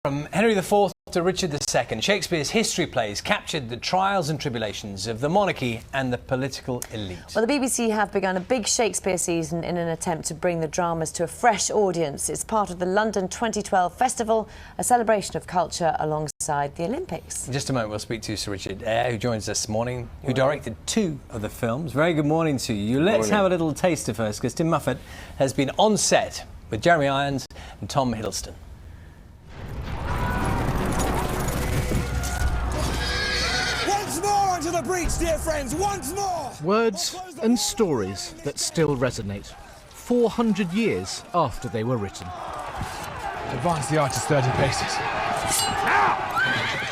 From Henry IV to Richard II, Shakespeare's history plays captured the trials and tribulations of the monarchy and the political elite. Well, the BBC have begun a big Shakespeare season in an attempt to bring the dramas to a fresh audience. It's part of the London 2012 Festival, a celebration of culture alongside the Olympics. In just a moment, we'll speak to Sir Richard Eyre, who joins us this morning, who directed 2 of the films. Very good morning to you. Let's have a little taster first, because Tim Muffet has been on set with Jeremy Irons and Tom Hiddleston. To the breach, dear friends, once more! Words and stories that still resonate, 400 years after they were written. Advance the archers 30 paces.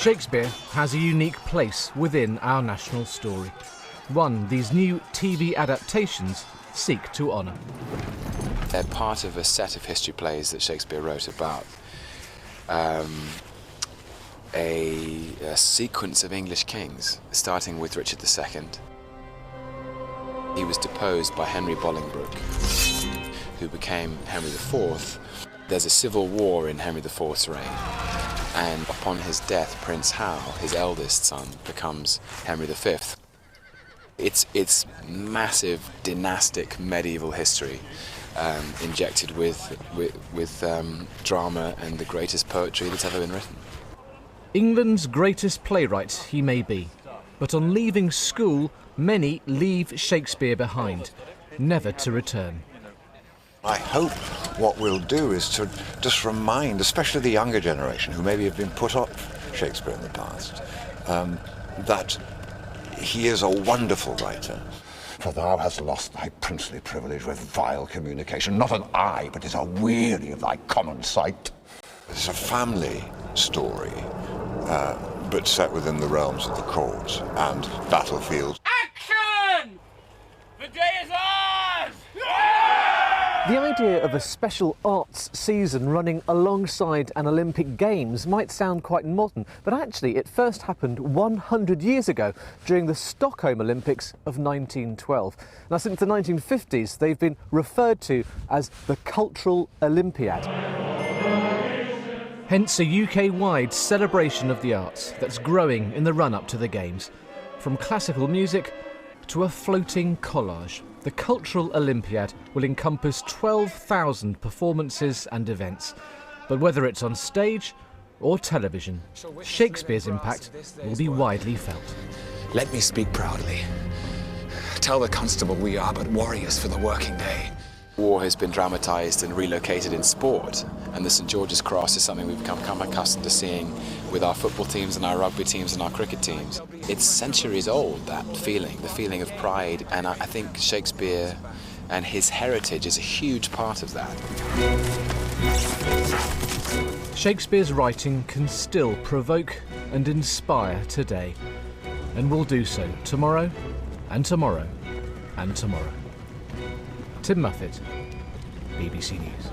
Shakespeare has a unique place within our national story, one these new TV adaptations seek to honour. They're part of a set of history plays that Shakespeare wrote about a sequence of English kings, starting with Richard II. He was deposed by Henry Bolingbroke, who became Henry IV. There's a civil war in Henry IV's reign, and upon his death, Prince Hal, his eldest son, becomes Henry V. It's massive dynastic medieval history, injected with drama and the greatest poetry that's ever been written. England's greatest playwright he may be, but on leaving school, many leave Shakespeare behind, never to return. I hope what we'll do is to just remind, especially the younger generation, who maybe have been put off Shakespeare in the past, that he is a wonderful writer. For thou hast lost thy princely privilege with vile communication. Not an eye, but is a weary of thy common sight. It's a family story, but set within the realms of the courts and battlefields. Action! The day is ours! The idea of a special arts season running alongside an Olympic Games might sound quite modern, but actually it first happened 100 years ago during the Stockholm Olympics of 1912. Now, since the 1950s, they've been referred to as the Cultural Olympiad. Hence a UK-wide celebration of the arts that's growing in the run-up to the Games. From classical music to a floating collage, the Cultural Olympiad will encompass 12,000 performances and events. But whether it's on stage or television, Shakespeare's impact will be widely felt. Let me speak proudly. Tell the constable we are but warriors for the working day. War has been dramatised and relocated in sport, and the St George's Cross is something we've become accustomed to seeing with our football teams and our rugby teams and our cricket teams. It's centuries old, that feeling, the feeling of pride, and I think Shakespeare and his heritage is a huge part of that. Shakespeare's writing can still provoke and inspire today, and will do so tomorrow and tomorrow and tomorrow. Tim Muffet, BBC News.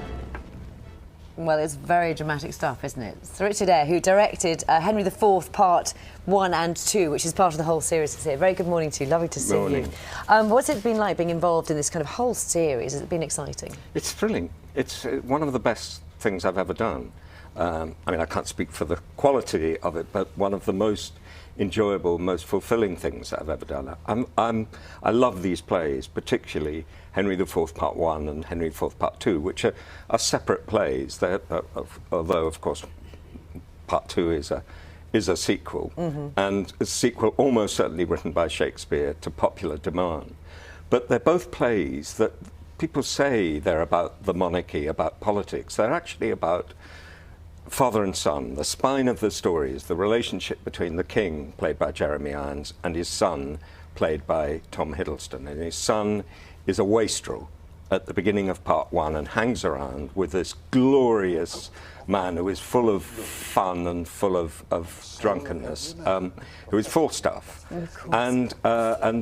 Well, it's very dramatic stuff, isn't it? Sir Richard Eyre, who directed Henry IV Part 1 and 2, which is part of the whole series, is here. Very good morning to you. Lovely to see you. What's it been like being involved in this kind of whole series? Has it been exciting? It's thrilling. It's one of the best things I've ever done. I mean, I can't speak for the quality of it, but one of the most enjoyable, most fulfilling things that I've ever done. I love these plays, particularly Henry IV Part 1 and Henry IV Part 2, which are separate plays. Although, of course, Part 2 is a sequel, and a sequel almost certainly written by Shakespeare to popular demand. But they're both plays that people say they're about the monarchy, about politics. They're actually about father and son. The spine of the story is the relationship between the king, played by Jeremy Irons, and his son, played by Tom Hiddleston. And his son is a wastrel at the beginning of Part 1 and hangs around with this glorious man who is full of fun and full of drunkenness, who is Falstaff, and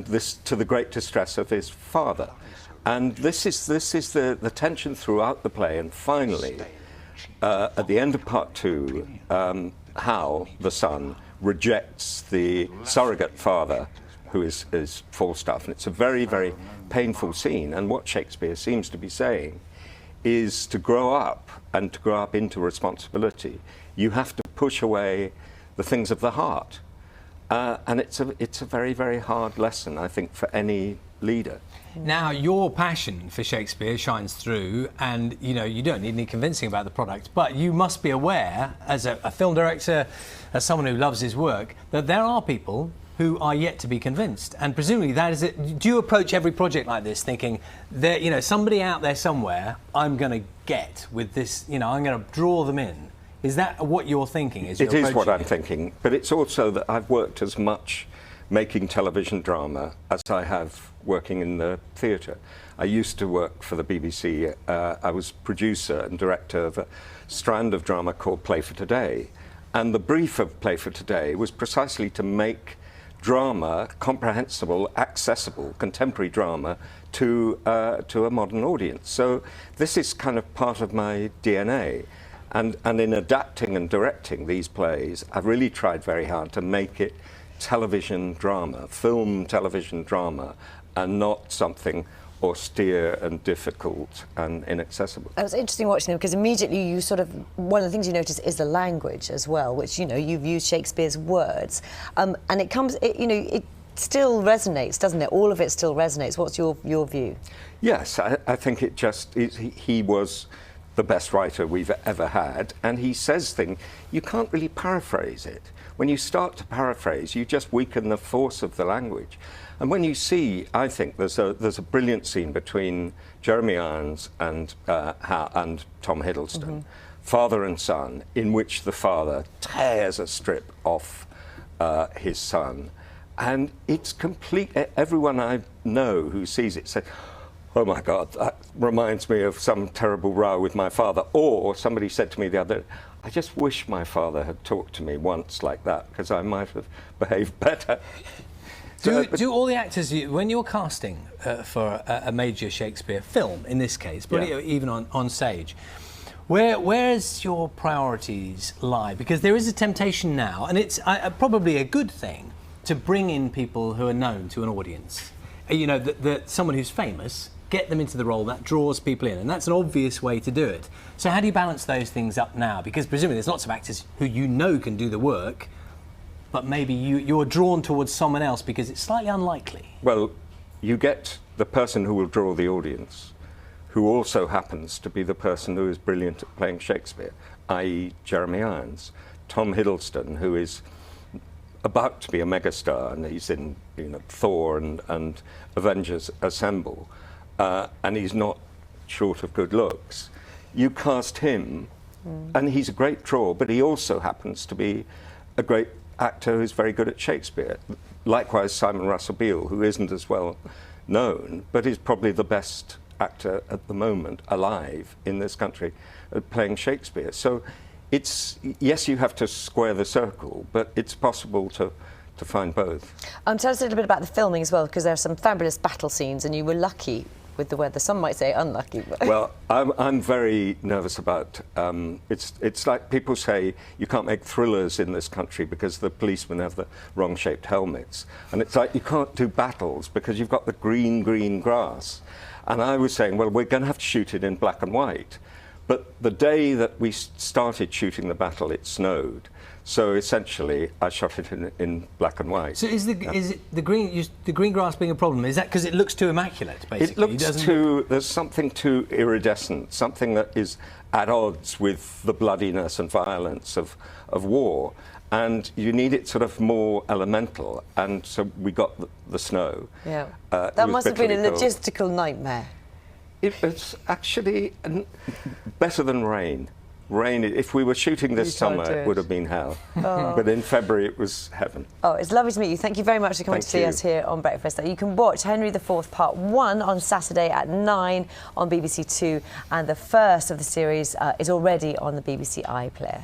this to the great distress of his father. And this is the tension throughout the play, and finally, at the end of Part 2, Hal, the son, rejects the surrogate father, who is Falstaff, and it's a very, very painful scene. And what Shakespeare seems to be saying is to grow up, and to grow up into responsibility, you have to push away the things of the heart. And it's a very, very hard lesson, I think, for any leader. Now, your passion for Shakespeare shines through, and you don't need any convincing about the product, but you must be aware, as a film director, as someone who loves his work, that there are people who are yet to be convinced. And presumably that is it. Do you approach every project like this thinking that, somebody out there somewhere I'm going to get with this, I'm going to draw them in? Is that what you're thinking? It is what I'm thinking, but it's also that I've worked as much making television drama as I have working in the theatre. I used to work for the BBC. I was producer and director of a strand of drama called Play for Today. And the brief of Play for Today was precisely to make drama comprehensible, accessible, contemporary drama to a modern audience. So this is kind of part of my DNA. And in adapting and directing these plays, I've really tried very hard to make it television drama, film television drama, and not something austere and difficult and inaccessible. It was interesting watching them because immediately you one of the things you notice is the language as well, which, you've used Shakespeare's words. And it still resonates, doesn't it? All of it still resonates. What's your view? Yes, I think he was the best writer we've ever had, and he says things, you can't really paraphrase it. When you start to paraphrase, you just weaken the force of the language. And when you see, I think there's a brilliant scene between Jeremy Irons and Tom Hiddleston, father and son, in which the father tears a strip off his son. And it's complete. Everyone I know who sees it says, oh my God, that reminds me of some terrible row with my father. Or somebody said to me the other day, I just wish my father had talked to me once like that, because I might have behaved better. Do all the actors, when you're casting for a major Shakespeare film, in this case, but even on stage, where's your priorities lie? Because there is a temptation now, and it's probably a good thing, to bring in people who are known to an audience. Someone who's famous, get them into the role, that draws people in, and that's an obvious way to do it. So how do you balance those things up now? Because presumably there's lots of actors who can do the work, but maybe you're drawn towards someone else because it's slightly unlikely. Well, you get the person who will draw the audience, who also happens to be the person who is brilliant at playing Shakespeare, i.e. Jeremy Irons. Tom Hiddleston, who is about to be a megastar, and he's in Thor and Avengers Assemble, and he's not short of good looks. You cast him, and he's a great draw, but he also happens to be a great actor who's very good at Shakespeare. Likewise, Simon Russell Beale, who isn't as well known, but is probably the best actor at the moment alive in this country at playing Shakespeare. So yes, you have to square the circle, but it's possible to find both. Tell us a little bit about the filming as well, because there are some fabulous battle scenes, and you were lucky with the weather. Some might say unlucky. But well, I'm very nervous about. It's like people say you can't make thrillers in this country because the policemen have the wrong-shaped helmets, and it's like you can't do battles because you've got the green grass. And I was saying, well, we're going to have to shoot it in black and white. But the day that we started shooting the battle, it snowed. So essentially, I shot it in black and white. So is the green grass being a problem? Is that because it looks too immaculate, basically? It looks there's something too iridescent, something that is at odds with the bloodiness and violence of war. And you need it sort of more elemental. And so we got the snow. Yeah. That must have been a logistical nightmare. It was actually better than rain. Rain, if we were shooting this summer, it would have been hell. Oh. But in February, it was heaven. Oh, it's lovely to meet you. Thank you very much for coming to see us here on Breakfast. You can watch Henry IV Part 1 on Saturday at 9 on BBC Two, and the first of the series is already on the BBC iPlayer.